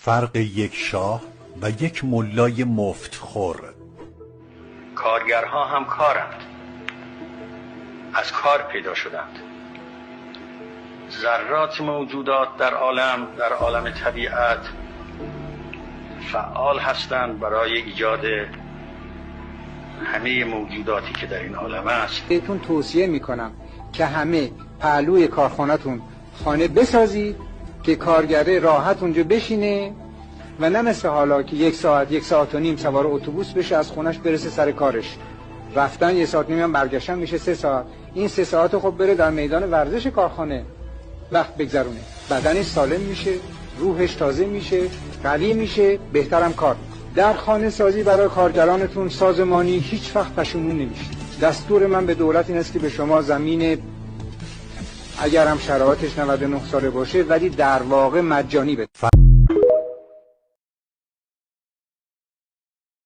فرق یک شاه و یک ملای مفتخور. کارگرها هم کارند، از کار پیدا شدند. ذرات موجودات در عالم طبیعت فعال هستند برای ایجاد همه موجوداتی که در این عالم است. بهتون توصیه میکنم که همه پهلوی کارخانه‌تون خانه بسازید که کارگره راحت اونجا بشینه و نه مثل حالا که یک ساعت و نیم سوار اتوبوس بشه از خونش برسه سر کارش، رفتن 1 ساعت و نیم هم برگشتن میشه 3 ساعت. این 3 ساعت خب بره در میدان ورزش کارخانه وقت بگذرونه، بدنش سالم میشه، روحش تازه میشه، قوی میشه، بهترم کار میکنه. در خانه سازی برای کارگرانتون سازمانی هیچ وقت پشیمون نمیشه. دستور من به دولت این است که به شما زمین اگر هم شرایطش 99 ساله باشه ولی در واقع مجانی بده.